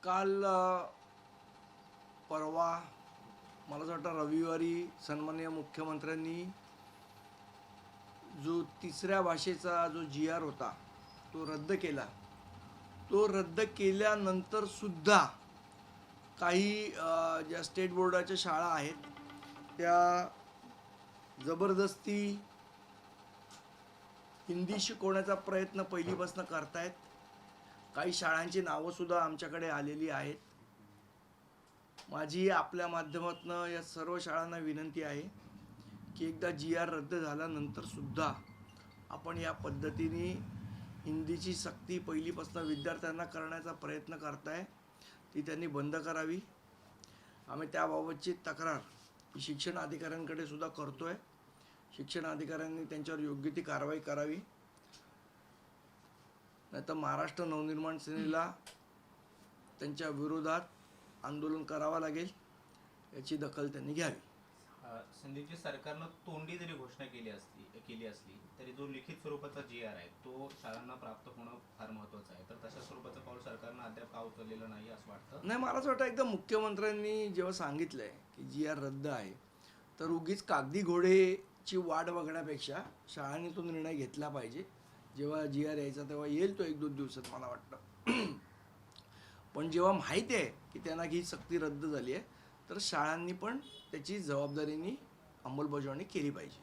काल परवा मला असं वाटतं रविवारी सन्माननीय मुख्यमंत्र्यांनी जो तिसऱ्या भाषेचा जो GR होता तो रद्द केला. तो रद्द केल्यानंतर सुद्धा काही ज्या स्टेट बोर्डाच्या शाळा आहेत त्या जबरदस्ती हिंदी शिकवण्याचा प्रयत्न पहिलीपासून करतायत. काही शाळांची नावंसुद्धा आमच्याकडे आलेली आहेत. माझी आपल्या माध्यमातून या सर्व शाळांना विनंती आहे की एकदा GR रद्द झाल्यानंतर सुद्धा आपण या पद्धतीने हिंदीची सक्ती पहिलीपासून विद्यार्थ्यांना करण्याचा प्रयत्न करताय ती त्यांनी बंद करावी. आम्ही त्याबाबतची तक्रार शिक्षण अधिकाऱ्यांकडे सुद्धा करतोय. शिक्षण अधिकाऱ्यांनी त्यांच्यावर योग्य ती कारवाई करावी, नाहीतर महाराष्ट्र नवनिर्माण सेनेला त्यांच्या विरोधात आंदोलन करावं लागेल. याची दखल त्यांनी घ्यावी. संदीपजी, सरकारनं तोंडी जरी घोषणा केली असली तरी जो लिखित स्वरूपाचा GR आहे तो शाळांना प्राप्त होणं फार महत्त्वाचं आहे. तर तशा स्वरूपाचं पाऊल सरकारनं अद्याप का उचललेलं नाही असं वाटतं? नाही, मला असं वाटतं एकदम मुख्यमंत्र्यांनी जेव्हा सांगितलंय की GR रद्द आहे तर उगीच कागदी घोडेची वाट बघण्यापेक्षा शाळांनी तो निर्णय घेतला पाहिजे. जेव्हा GR यायचा तेव्हा येईल तो 1-2 दिवसात मला वाटतं. पण जेव्हा माहिती आहे की त्यांना ही सक्ती रद्द झाली आहे तर शाळांनी पण त्याची जबाबदारीने अंमलबजावणी केली पाहिजे.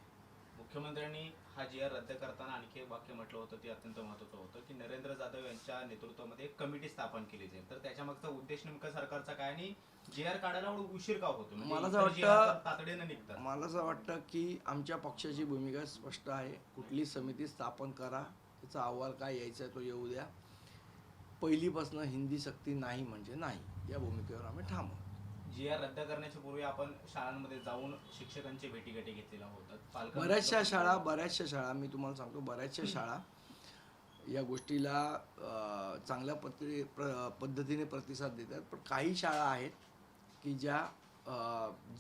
मुख्यमंत्र्यांनी हा GR रद्द करताना आणखी एक वाक्य म्हटलं होतं ते अत्यंत महत्त्वाचं होतं की नरेंद्र जाधव यांच्या नेतृत्वामध्ये एक कमिटी स्थापन केली जाईल. तर त्याच्यामागचा उद्देश नेमका सरकारचा काय आणि GR काढायला एवढं उशीर का होतो? मला असं तातडीनं निघतं. मला असं वाटतं की आमच्या पक्षाची भूमिका स्पष्ट आहे. कुठली समिती स्थापन करा, त्याचा अहवाल काय यायचा आहे तो येऊ द्या. पहिलीपासून हिंदी सक्ती नाही म्हणजे नाही, या भूमिकेवर आम्ही ठाम आहोत. GR रद्द करण्याच्या पूर्वी आपण शाळांमध्ये जाऊन शिक्षकांची भेटीगाठी घेतलेल्या होतात. बऱ्याचशा शाळा मी तुम्हाला सांगतो, बऱ्याचशा शाळा या गोष्टीला चांगल्या पद्धतीने प्रतिसाद देतात. पण काही शाळा आहेत की ज्या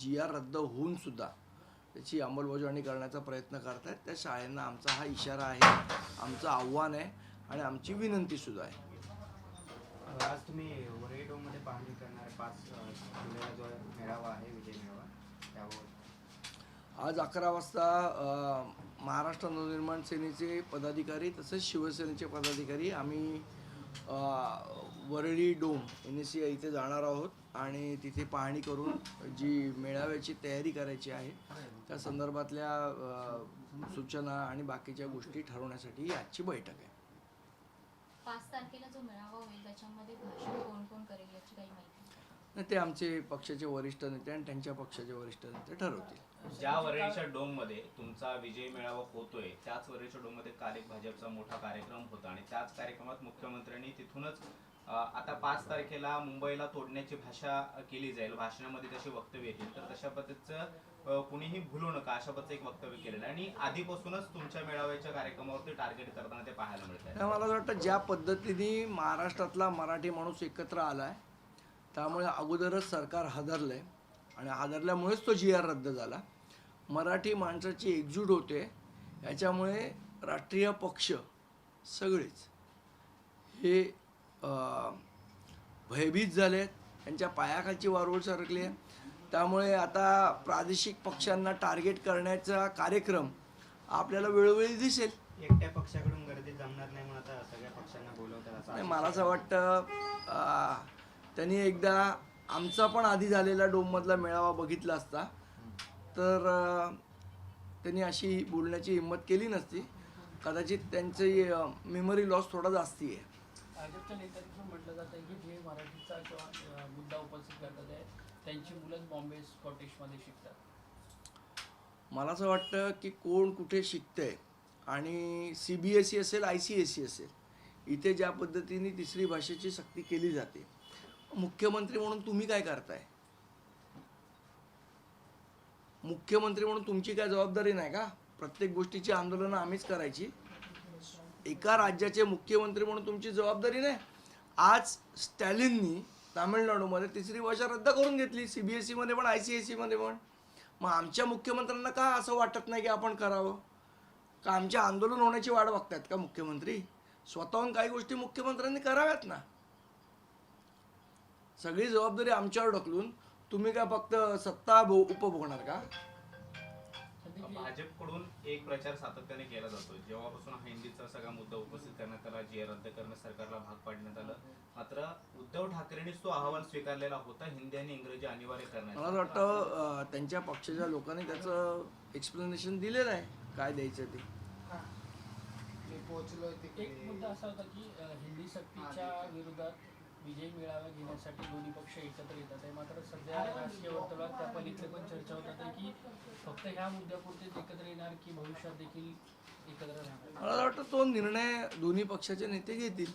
GR रद्द होऊन सुद्धा त्याची अंमलबजावणी करण्याचा प्रयत्न करत आहेत. त्या शाळांना आमचा हा इशारा आहे, आमचं आव्हान आहे आणि आमची विनंतीसुद्धा आहे. आज तुम्ही वरळी डोममध्ये पाहणी करणार 5 जुलैला जो मेळावा आहे, विजय मेळावा, त्यावर आज 11 वाजता महाराष्ट्र नवनिर्माण सेनेचे पदाधिकारी तसेच शिवसेनेचे पदाधिकारी आम्ही वरळी डोम NSC इथे जाणार आहोत आणि तिथे पाहणी करून जी मेळाव्याची तयारी करायची आहे त्या संदर्भातल्या सूचना आणि बाकीच्या गोष्टी ठरवण्यासाठी आजची बैठक आहे. 5 तारखेला जो मेळावा होईल त्याच्यामध्ये भाषण कोण कोण करेल याची काही माहिती? ते आमचे पक्षाचे वरिष्ठ नेते आणि त्यांच्या पक्षाचे वरिष्ठ नेते ठरवतील. ज्या वरळीच्या डोममध्ये तुमचा विजय मेळावा होतोय त्याच वरळीच्या डोममध्ये काल एक भाजपचा मोठा कार्यक्रम होता आणि त्याच कार्यक्रमात मुख्यमंत्र्यांनी तिथूनच आता 5 तारखेला मुंबईला तोडण्याची भाषा केली जाईल, भाषणामध्ये तशी वक्तव्य येतील. तर तशा पद्धतीचं कुणीही भूलू नका अशा पद्धतीचं एक वक्तव्य केलेलं आहे आणि आधीपासूनच तुमच्या मेळाव्याच्या कार्यक्रमावरती टार्गेट करताना ते पाहायला मिळतं. मला असं वाटतं ज्या पद्धतीने महाराष्ट्रातला मराठी माणूस एकत्र आला आहे त्यामुळे अगोदरच सरकार हादरलं आहे आणि हादरल्यामुळेच तो GR रद्द झाला. मराठी माणसाची एकजूट होते, याच्यामुळे राष्ट्रीय पक्ष सगळेच हे भयभीत झाले, त्यांच्या पायाखालची वारूळ सरकली आहे. त्यामुळे आता प्रादेशिक पक्षांना टार्गेट करण्याचा कार्यक्रम आपल्याला वेळोवेळी दिसेल. एकट्या पक्षाकडून गर्दी जमणार नाही म्हणून आता सगळ्या पक्षांना बोलवतात असं मला असं वाटतं त्यांनी एकदा आमचा पण आधी झालेला डोममधला मेळावा बघितला असता तर त्यांनी अशी बोलण्याची हिंमत केली नसती. कदाचित त्यांची मेमरी लॉस थोडा जास्ती आहे. भाजपच्या नेत्यांचं म्हटलं जातं की जे मराठीचा किंवा मुद्दा उपस्थित करतात आहे त्यांची मुलंच बॉम्बे स्कॉटिशमध्ये शिकतात. मला असं वाटतं की कोण कुठे शिकतंय आणि CBSE असेल ICSE असेल, इथे ज्या पद्धतीने तिसरी भाषेची सक्ती केली जाते, मुख्यमंत्री म्हणून तुम्ही काय करताय? मुख्यमंत्री म्हणून तुमची काय जबाबदारी नाही का? प्रत्येक गोष्टीची आंदोलनं आम्हीच करायची? एका राज्याचे मुख्यमंत्री म्हणून तुमची जबाबदारी नाही? आज स्टॅलिननी तामिळनाडूमध्ये तिसरी भाषा रद्द करून घेतली, CBSE मध्ये पण ICSE मध्ये पण. मग आमच्या मुख्यमंत्र्यांना का असं वाटत नाही की आपण करावं? का आमच्या आंदोलन होण्याची वाट बघतायत का मुख्यमंत्री? स्वतःहून काही गोष्टी मुख्यमंत्र्यांनी कराव्यात ना. सगळी जबाबदारी आमच्यावर ढकलून तुम्ही काय फक्त सत्ता उपभोगणार का? भाजपकडून एक प्रचार सातत्याने केला जातो, जेव्हापासून हिंदीचा सगळा मुद्दा उपस्थित करण्यात आला, जी रद्द करणं सरकारला भाग पाडण्यात आलं, मात्र उद्धव ठाकरेंनीच तो अहवाल स्वीकारलेला होता, हिंदी आणि इंग्रजी अनिवार्य करण्यात. मला असं वाटतं त्यांच्या पक्षाच्या लोकांनी त्याचं एक्सप्लेनेशन दिलेलं आहे काय द्यायचं ते. एक मुद्दा असा होता की हिंदी सक्तीच्या विरोधात विजय मेळावा घेण्यासाठी दोन्ही पक्ष एकत्र येतात आहे, मात्र सध्या राजकीय वर्तुळात त्या पलीकडे पण चर्चा होतात आहे की फक्त ह्या मुद्द्यापुरतेच एकत्र येणार की भविष्यात देखील एकत्र राहणार. मला वाटतं तो निर्णय दोन्ही पक्षाचे नेते घेतील.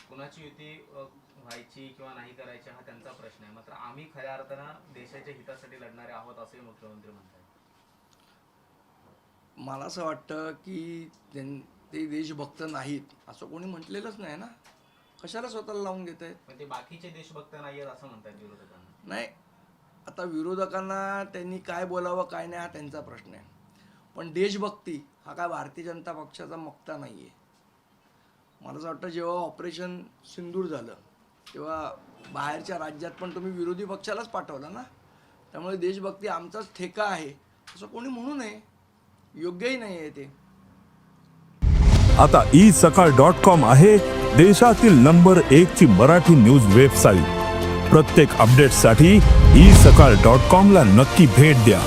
कुणाची युती व्हायची किंवा नाही करायची हा त्यांचा प्रश्न आहे, मात्र आम्ही खऱ्या अर्थानं देशाच्या हितासाठी लढणारे आहोत असंही मुख्यमंत्री म्हणतात. मला असं वाटतं की ते देशभक्त नाहीत असं कोणी म्हटलेलंच नाही ना, कशाला स्वतःला लावून घेत आहेत? पण ते बाकीचे देशभक्त नाही आहेत असं म्हणतात विरोधकांना. नाही, आता विरोधकांना त्यांनी काय बोलावं काय नाही हा त्यांचा प्रश्न आहे, पण देशभक्ती हा काय भारतीय जनता पक्षाचा मक्ता नाही आहे. मला असं वाटतं जेव्हा ऑपरेशन सिंदूर झालं तेव्हा बाहेरच्या राज्यात पण तुम्ही विरोधी पक्षालाच पाठवलं ना, त्यामुळे देशभक्ती आमचाच ठेका आहे असं कोणी म्हणू नये, योग्यही नाही आहे ते. आता isakal.com आहे देशातील नंबर 1 ची मराठी न्यूज वेबसाईट. प्रत्येक अपडेटसाठी isakal.com ला नक्की भेट द्या.